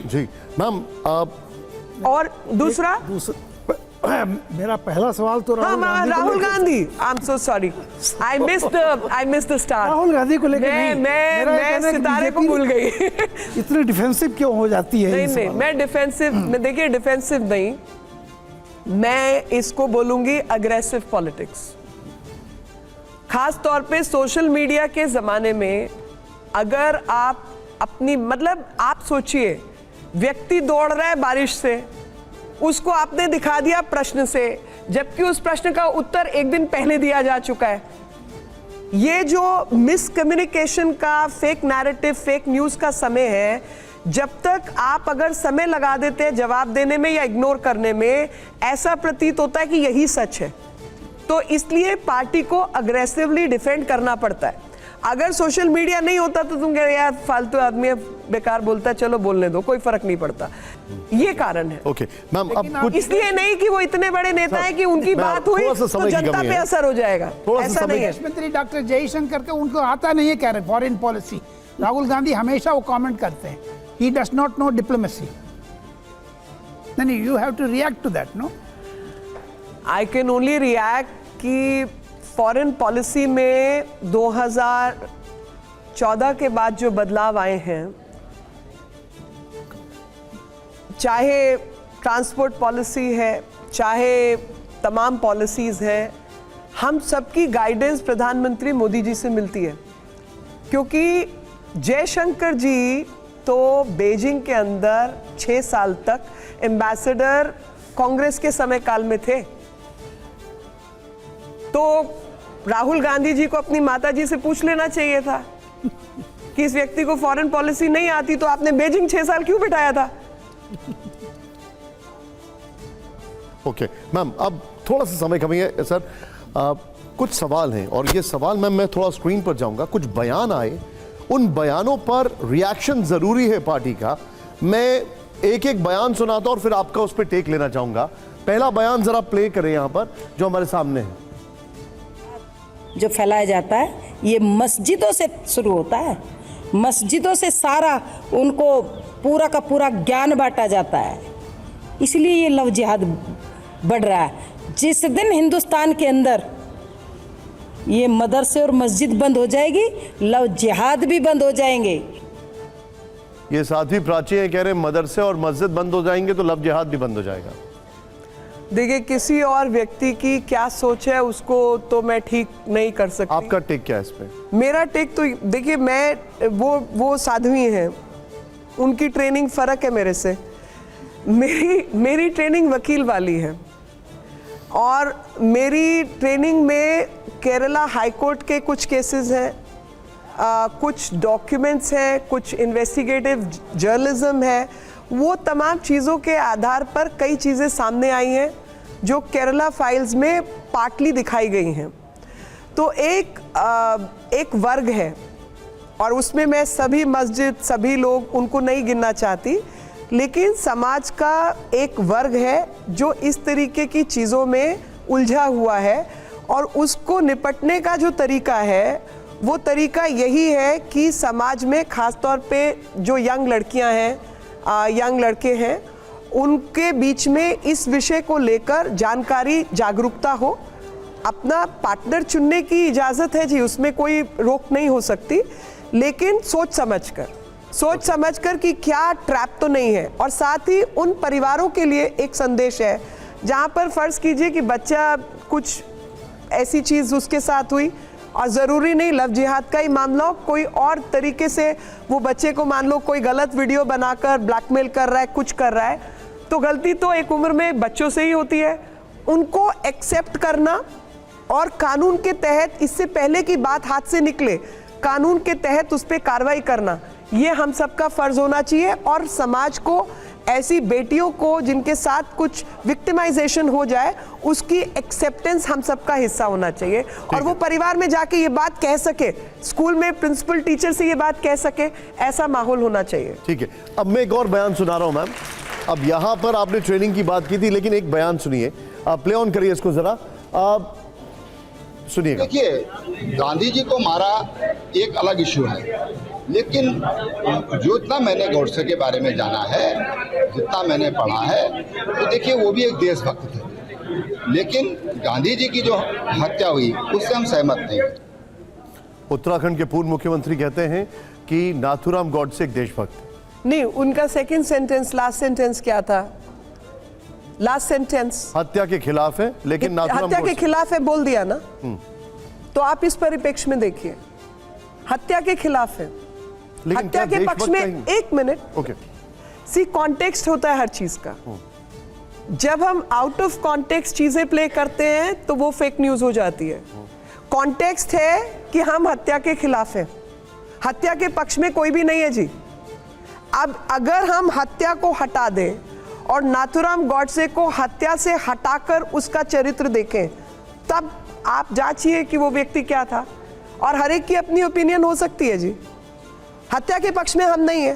जी ma'am, और दूसरा मेरा पहला सवाल तो Rahul Gandhi, I am so sorry, I missed the star. Rahul Gandhi को लेकर मैं सितारे को भूल गई। इतनी डिफेंसिव क्यों हो जाती है? नहीं, मैं डिफेंसिव, मैं देखिए डिफेंसिव नहीं, मैं इसको बोलूंगी अग्रेसिव पॉलिटिक्स। खास तौर पे सोशल मीडिया के जमाने में अगर आप अपनी, मतलब आप सोचिए, व्यक्ति दौड़ रहा है बारिश से, उसको आपने दिखा दिया प्रश्न से, जबकि उस प्रश्न का उत्तर एक दिन पहले दिया जा चुका है। ये जो मिसकम्युनिकेशन का, फेक नैरेटिव, फेक न्यूज का समय है, जब तक आप अगर समय लगा देते हैं जवाब देने में या इग्नोर करने में, ऐसा प्रतीत होता है कि यही सच है। तो इसलिए पार्टी को अग्रेसिवली डिफेंड करना पड़ता है। अगर सोशल मीडिया नहीं होता तो तुम कह रहे यार फालतू आदमी है, बेकार बोलता है, चलो बोलने दो, कोई फर्क नहीं पड़ता। ये कारण है। ओके मैम, अब कुछ इसलिए नहीं कि वो इतने बड़े नेता हैं कि उनकी बात हुई तो जनता पे असर हो जाएगा, ऐसा नहीं है। विदेश मंत्री डॉक्टर जयशंकर के उनको आता नहीं है, कह रहे फॉरेन पॉलिसी। राहुल गांधी हमेशा वो कमेंट करते हैं, he does not know diplomacy. नहीं, you have to react to that, no? I can only react कि फॉरेन पॉलिसी में 2014 के बाद जो बदलाव आए हैं, चाहे ट्रांसपोर्ट पॉलिसी है, चाहे तमाम पॉलिसीज हैं, हम सबकी गाइडेंस प्रधानमंत्री मोदी जी से मिलती है। क्योंकि जयशंकर जी तो बीजिंग के अंदर 6 साल तक एम्बेसडर कांग्रेस के समय काल में थे। तो राहुल गांधी जी को अपनी माता जी से पूछ लेना चाहिए था कि इस व्यक्ति को फॉरेन पॉलिसी नहीं आती, तो आपने बीजिंग 6 साल क्यों बिठाया था? ओके मैम, अब थोड़ा सा समय कमी है सर। कुछ सवाल हैं और ये सवाल मैम मैं थोड़ा स्क्रीन पर जाऊंगा। कुछ बयान आए, उन बयानों पर रिएक्शन जरूरी है पार्टी का। मैं एक एक बयान सुनाता हूं और फिर आपका उस पर टेक लेना चाहूंगा। पहला बयान जरा प्ले करें यहां पर, जो हमारे सामने है। जो फैलाया जाता है ये मस्जिदों से शुरू होता है, मस्जिदों से सारा उनको पूरा का पूरा ज्ञान बांटा जाता है, इसलिए ये लव जिहाद बढ़ रहा है। जिस दिन हिंदुस्तान के अंदर ये मदरसे और मस्जिद बंद हो जाएगी, लव जिहाद भी बंद हो जाएंगे। ये साथी प्राची हैं, कह रहे मदरसे और मस्जिद बंद हो जाएंगे तो लव जिहाद भी बंद हो जाएगा। देखिए, किसी और व्यक्ति की क्या सोच है उसको तो मैं ठीक नहीं कर सकती। आपका टेक क्या है इस पे? मेरा टेक तो देखिए, मैं वो साध्वी हैं, उनकी ट्रेनिंग फर्क है मेरे से। मेरी ट्रेनिंग वकील वाली है और मेरी ट्रेनिंग में केरला हाई कोर्ट के कुछ केसेस हैं, कुछ डॉक्यूमेंट्स हैं, कुछ इन्वेस्टिगेटिव जर्नलिज्म है। वो तमाम चीज़ों के आधार पर कई चीज़ें सामने आई हैं जो केरला फाइल्स में पार्टली दिखाई गई हैं। तो एक वर्ग है और उसमें मैं सभी मस्जिद, सभी लोग, उनको नहीं गिनना चाहती, लेकिन समाज का एक वर्ग है जो इस तरीके की चीज़ों में उलझा हुआ है और उसको निपटने का जो तरीका है वो तरीका यही है कि समाज में ख़ास तौर पे जो यंग लड़कियां हैं, यंग लड़के हैं, उनके बीच में इस विषय को लेकर जानकारी, जागरूकता हो। अपना पार्टनर चुनने की इजाज़त है जी, उसमें कोई रोक नहीं हो सकती, लेकिन सोच समझकर कि क्या ट्रैप तो नहीं है। और साथ ही उन परिवारों के लिए एक संदेश है जहाँ पर फ़र्ज़ कीजिए कि बच्चा कुछ ऐसी चीज़ उसके साथ हुई और ज़रूरी नहीं लव जिहाद का ही मामला हो, कोई और तरीके से वो बच्चे को मान लो कोई गलत वीडियो बनाकर ब्लैकमेल कर रहा है, कुछ कर रहा है, तो गलती तो एक उम्र में बच्चों से ही होती है। उनको एक्सेप्ट करना और कानून के तहत, इससे पहले की बात हाथ से निकले, कानून के तहत उस पर कार्रवाई करना, ये हम सबका फ़र्ज़ होना चाहिए। और समाज को ऐसी बेटियों को जिनके साथ कुछ विक्टिमाइजेशन हो जाए, उसकी एक्सेप्टेंस हम सबका हिस्सा होना चाहिए और वो परिवार में जाके ये बात कह सके, स्कूल में प्रिंसिपल टीचर से ये बात कह सके, ऐसा माहौल होना चाहिए। ठीक है, अब मैं एक और बयान सुना रहा हूं मैम। अब यहाँ पर आपने ट्रेनिंग की बात की थी, लेकिन एक बयान सुनिए, आप प्ले ऑन करिए इसको जरा, आप सुनिएगा। देखिए, गांधी जी को मारा एक अलग इश्यू है, लेकिन जो इतना मैंने गॉडसे के बारे में जाना है, जितना मैंने पढ़ा है, तो देखिए वो भी एक देशभक्त थे। लेकिन गांधी जी की जो हत्या हुई उससे हम सहमत नहीं। उत्तराखंड के पूर्व मुख्यमंत्री कहते हैं कि नाथूराम गॉडसे एक देशभक्त। नहीं, उनका सेकंड सेंटेंस, लास्ट सेंटेंस क्या था? लास्ट सेंटेंस हत्या के खिलाफ है, लेकिन नाथूराम हत्या के गॉडसे खिलाफ है बोल दिया ना। तो आप इस परिप्रेक्ष्य में देखिए, हत्या के खिलाफ है, लेकिन हत्या क्या के पक्ष में। देशभक्त कहेंगे? एक मिनट, ओके, सी कॉन्टेक्स्ट होता है हर चीज का। जब हम आउट ऑफ कॉन्टेक्स्ट चीजें प्ले करते हैं तो वो फेक न्यूज हो जाती है। कॉन्टेक्स्ट है कि हम हत्या के खिलाफ हैं, हत्या के पक्ष में कोई भी नहीं है जी। अब अगर हम हत्या को हटा दें और नाथूराम गॉडसे को हत्या से हटाकर उसका चरित्र देखें, तब आप जांचिए कि वो व्यक्ति क्या था। और हर एक की अपनी ओपिनियन हो सकती है जी। हत्या के पक्ष में हम नहीं है,